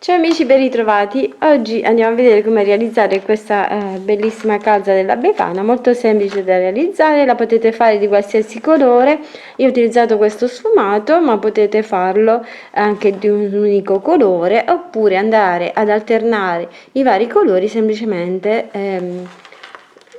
Ciao amici, ben ritrovati. Oggi andiamo a vedere come realizzare questa bellissima calza della Befana, molto semplice da realizzare, la potete fare di qualsiasi colore. Io ho utilizzato questo sfumato, ma potete farlo anche di un unico colore, oppure andare ad alternare i vari colori semplicemente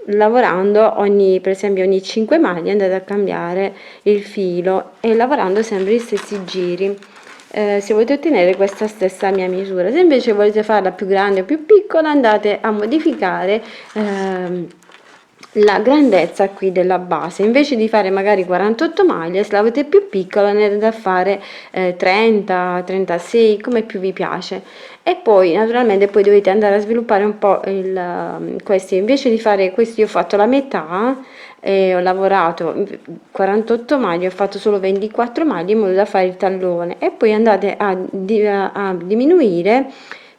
lavorando per esempio ogni 5 maglie, andate a cambiare il filo e lavorando sempre gli stessi giri. Se volete ottenere questa stessa mia misura, se invece volete farla più grande o più piccola, andate a modificare la grandezza qui della base. Invece di fare magari 48 maglie, se la volete più piccola andate a fare 30, 36, come più vi piace. E poi naturalmente poi dovete andare a sviluppare un po' questi. Invece di fare questi, io ho fatto la metà e ho lavorato 48 maglie, ho fatto solo 24 maglie in modo da fare il tallone, e poi andate a diminuire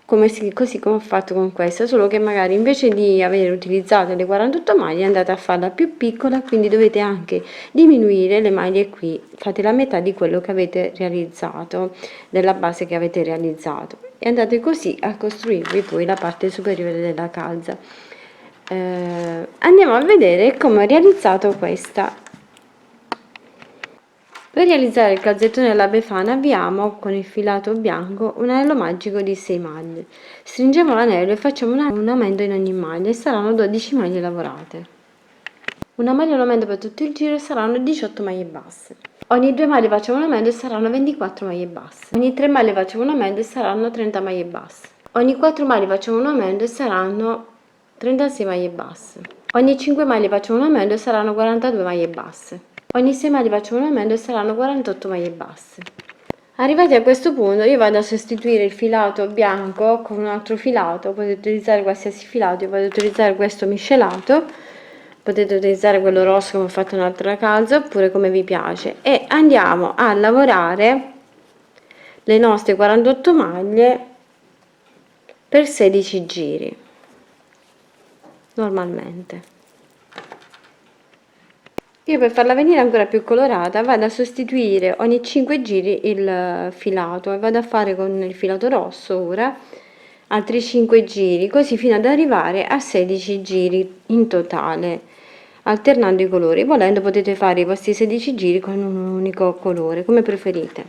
così come ho fatto con questa, solo che magari invece di aver utilizzato le 48 maglie andate a farla più piccola, quindi dovete anche diminuire le maglie qui, fate la metà di quello che avete realizzato, della base che avete realizzato, e andate così a costruirvi poi la parte superiore della calza. Andiamo a vedere come ho realizzato questa. Per realizzare il calzettone della Befana avviamo con il filato bianco un anello magico di 6 maglie. Stringiamo l'anello e facciamo un aumento in ogni maglia e saranno 12 maglie lavorate. Una maglia un aumento per tutto il giro e saranno 18 maglie basse. Ogni 2 maglie facciamo un aumento e saranno 24 maglie basse. Ogni 3 maglie facciamo un aumento e saranno 30 maglie basse. Ogni 4 maglie facciamo un aumento e saranno 36 maglie basse. Ogni 5 maglie facciamo un aumento e saranno 42 maglie basse. Ogni 6 maglie facciamo un aumento e saranno 48 maglie basse. Arrivati a questo punto io vado a sostituire il filato bianco con un altro filato, potete utilizzare qualsiasi filato, io vado a utilizzare questo miscelato, potete utilizzare quello rosso come ho fatto un'altra calza oppure come vi piace, e andiamo a lavorare le nostre 48 maglie per 16 giri normalmente. Io per farla venire ancora più colorata vado a sostituire ogni 5 giri il filato e vado a fare con il filato rosso ora altri 5 giri, così fino ad arrivare a 16 giri in totale, alternando i colori. Volendo potete fare i vostri 16 giri con un unico colore, come preferite.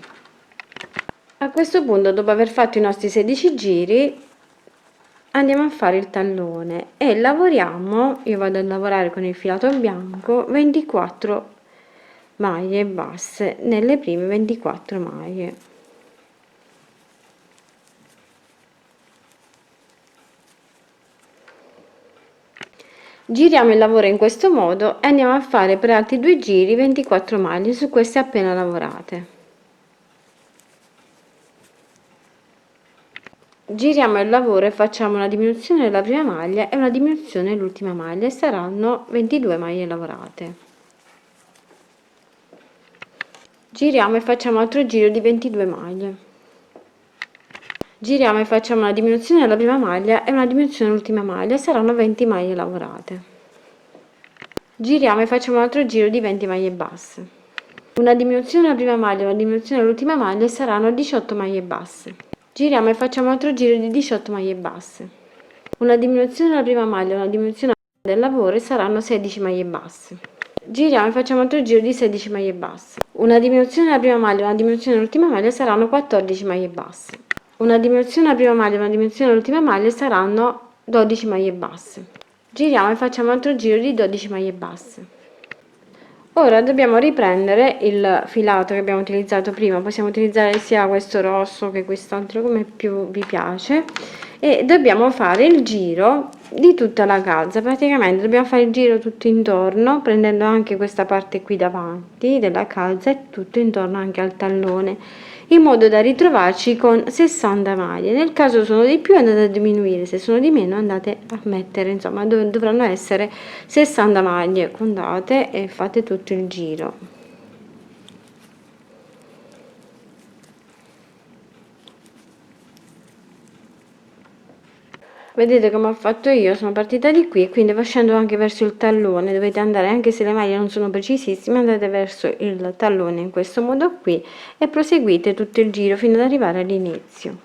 A questo punto, dopo aver fatto i nostri 16 giri, andiamo a fare il tallone e lavoriamo, io vado a lavorare con il filato bianco 24 maglie basse nelle prime 24 maglie. Giriamo il lavoro in questo modo e andiamo a fare per altri 2 giri 24 maglie su queste appena lavorate. Giriamo il lavoro e facciamo una diminuzione della prima maglia e una diminuzione dell'ultima maglia e saranno 22 maglie lavorate. Giriamo e facciamo altro giro di 22 maglie. Giriamo e facciamo una diminuzione della prima maglia e una diminuzione dell'ultima maglia e saranno 20 maglie lavorate. Giriamo e facciamo un altro giro di 20 maglie basse. Una diminuzione della prima maglia e una diminuzione dell'ultima maglia e saranno 18 maglie basse. Giriamo e facciamo altro giro di 18 maglie basse. Una diminuzione della prima maglia e una diminuzione del lavoro e saranno 16 maglie basse. Giriamo e facciamo altro giro di 16 maglie basse. Una diminuzione della prima maglia e una diminuzione dell'ultima maglia saranno 14 maglie basse. Una diminuzione della prima maglia e una diminuzione dell'ultima maglia saranno 12 maglie basse. Giriamo e facciamo altro giro di 12 maglie basse. Ora dobbiamo riprendere il filato che abbiamo utilizzato prima, possiamo utilizzare sia questo rosso che quest'altro come più vi piace, e dobbiamo fare il giro di tutta la calza. Praticamente dobbiamo fare il giro tutto intorno, prendendo anche questa parte qui davanti della calza e tutto intorno anche al tallone, in modo da ritrovarci con 60 maglie. Nel caso sono di più andate a diminuire, se sono di meno andate a mettere, insomma dovranno essere 60 maglie contate e fate tutto il giro. Vedete come ho fatto io, sono partita di qui, quindi facendo anche verso il tallone dovete andare, anche se le maglie non sono precisissime, andate verso il tallone in questo modo qui e proseguite tutto il giro fino ad arrivare all'inizio.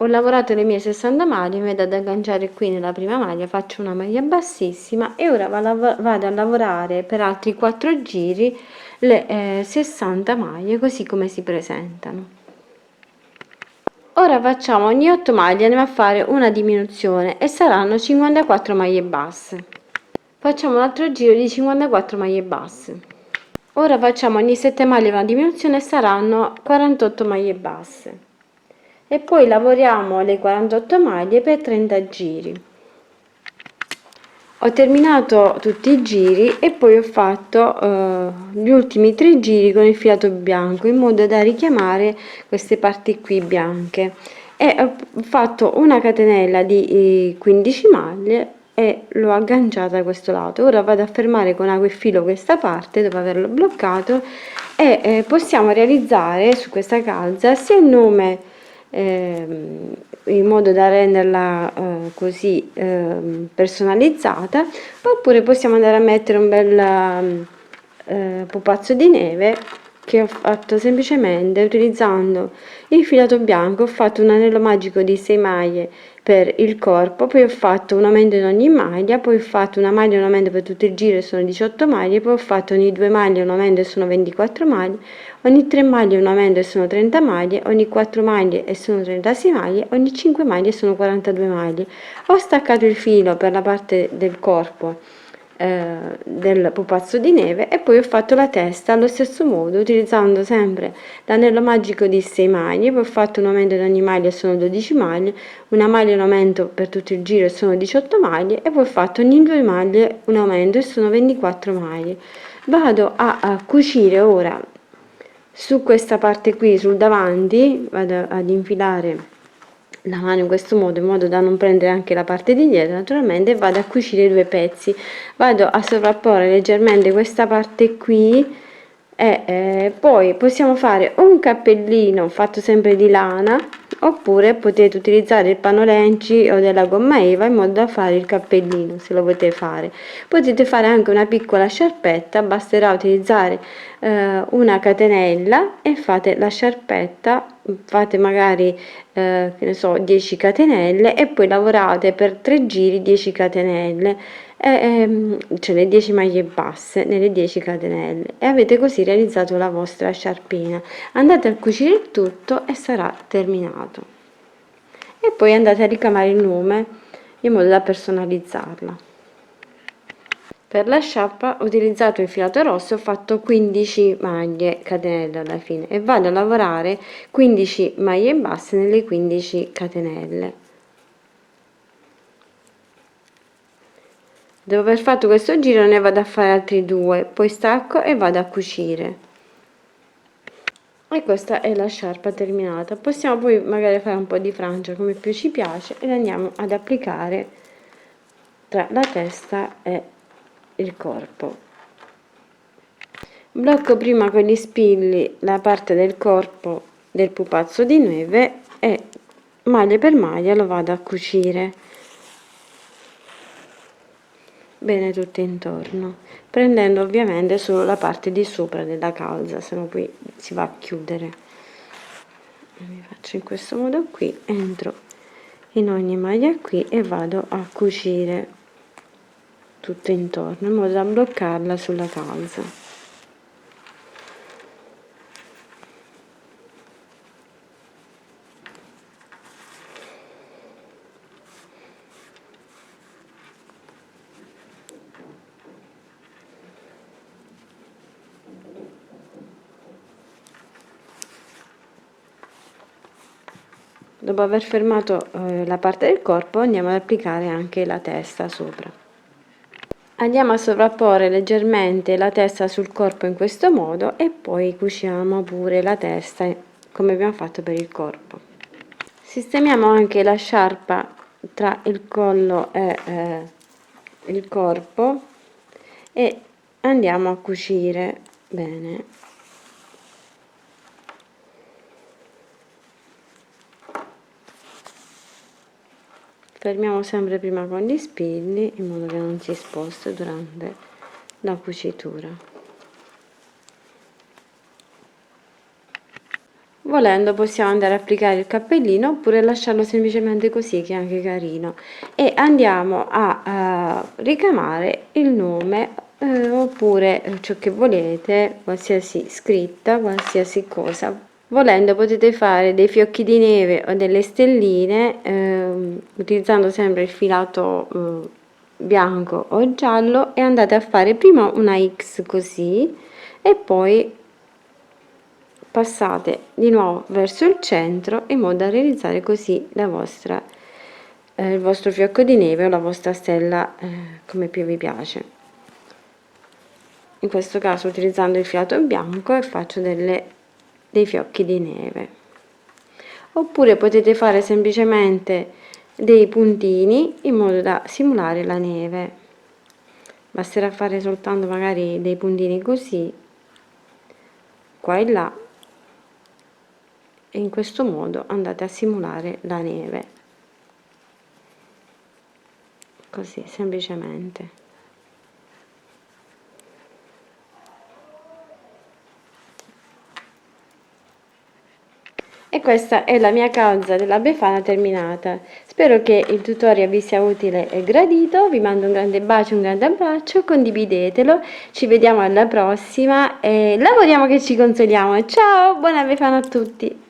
Ho lavorato le mie 60 maglie, mi vado ad agganciare qui nella prima maglia, faccio una maglia bassissima e ora vado a lavorare per altri 4 giri le 60 maglie così come si presentano. Ora facciamo ogni 8 maglie, andiamo a fare una diminuzione e saranno 54 maglie basse. Facciamo un altro giro di 54 maglie basse. Ora facciamo ogni 7 maglie una diminuzione e saranno 48 maglie basse. E poi lavoriamo le 48 maglie per 30 giri. Ho terminato tutti i giri e poi ho fatto gli ultimi 3 giri con il filato bianco in modo da richiamare queste parti qui bianche e ho fatto una catenella di 15 maglie e l'ho agganciata a questo lato. Ora vado a fermare con ago e filo questa parte dopo averlo bloccato e possiamo realizzare su questa calza sia il nome in modo da renderla così personalizzata, oppure possiamo andare a mettere un bel pupazzo di neve che ho fatto semplicemente utilizzando il filato bianco. Ho fatto un anello magico di 6 maglie per il corpo, poi ho fatto un aumento in ogni maglia, poi ho fatto una maglia e un aumento per tutto il giro e sono 18 maglie, poi ho fatto ogni 2 maglie un aumento e sono 24 maglie, ogni 3 maglie un aumento e sono 30 maglie, ogni 4 maglie e sono 36 maglie, ogni 5 maglie sono 42 maglie. Ho staccato il filo per la parte del corpo del pupazzo di neve e poi ho fatto la testa allo stesso modo utilizzando sempre l'anello magico di 6 maglie, poi ho fatto un aumento in ogni maglia e sono 12 maglie, una maglia in aumento per tutto il giro e sono 18 maglie e poi ho fatto ogni 2 maglie un aumento e sono 24 maglie. Vado a cucire ora su questa parte qui sul davanti, vado ad infilare la mano in questo modo in modo da non prendere anche la parte di dietro naturalmente, e vado a cucire i 2 pezzi. Vado a sovrapporre leggermente questa parte qui e poi possiamo fare un cappellino fatto sempre di lana, oppure potete utilizzare il panolenci o della gomma eva in modo da fare il cappellino se lo volete fare. Potete fare anche una piccola sciarpetta, basterà utilizzare una catenella e fate la sciarpetta, fate magari che ne so 10 catenelle e poi lavorate per 3 giri 10 catenelle cioè le 10 maglie basse nelle 10 catenelle e avete così realizzato la vostra sciarpina. Andate a cucire il tutto e sarà terminato e poi andate a ricamare il nome in modo da personalizzarla. Per la sciarpa ho utilizzato il filato rosso, ho fatto 15 maglie catenelle alla fine e vado a lavorare 15 maglie basse nelle 15 catenelle. Dopo aver fatto questo giro ne vado a fare altri 2, poi stacco e vado a cucire. E questa è la sciarpa terminata. Possiamo poi magari fare un po' di frangia come più ci piace e andiamo ad applicare tra la testa e il corpo. Blocco prima con gli spilli la parte del corpo del pupazzo di neve e maglia per maglia lo vado a cucire bene tutto intorno, prendendo ovviamente solo la parte di sopra della calza, se no poi si va a chiudere. Mi faccio in questo modo qui, entro in ogni maglia qui e vado a cucire tutto intorno in modo da bloccarla sulla calza. Dopo aver fermato la parte del corpo andiamo ad applicare anche la testa sopra. Andiamo a sovrapporre leggermente la testa sul corpo in questo modo e poi cuciamo pure la testa come abbiamo fatto per il corpo. Sistemiamo anche la sciarpa tra il collo e il corpo e andiamo a cucire bene. Fermiamo sempre prima con gli spilli in modo che non si sposti durante la cucitura. Voilà. volendo possiamo andare a applicare il cappellino oppure lasciarlo semplicemente così, che è anche carino, e andiamo a ricamare il nome oppure ciò che volete, qualsiasi scritta, qualsiasi cosa. Volendo potete fare dei fiocchi di neve o delle stelline utilizzando sempre il filato bianco o giallo, e andate a fare prima una X così e poi passate di nuovo verso il centro in modo da realizzare così la vostra il vostro fiocco di neve o la vostra stella, come più vi piace. In questo caso utilizzando il filato bianco e faccio dei fiocchi di neve, oppure potete fare semplicemente dei puntini in modo da simulare la neve. Basterà fare soltanto magari dei puntini così qua e là, e in questo modo andate a simulare la neve, così semplicemente. E questa è la mia causa della Befana terminata. Spero che il tutorial vi sia utile e gradito. Vi mando un grande bacio, un grande abbraccio, condividetelo. Ci vediamo alla prossima e lavoriamo che ci consoliamo. Ciao, buona Befana a tutti!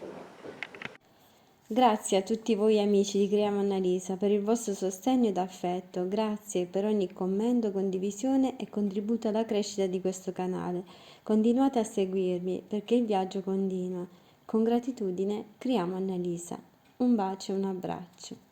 Grazie a tutti voi amici di Creiamo Annalisa per il vostro sostegno ed affetto. Grazie per ogni commento, condivisione e contributo alla crescita di questo canale. Continuate a seguirmi perché il viaggio continua. Con gratitudine, Creiamo Annalisa. Un bacio e un abbraccio.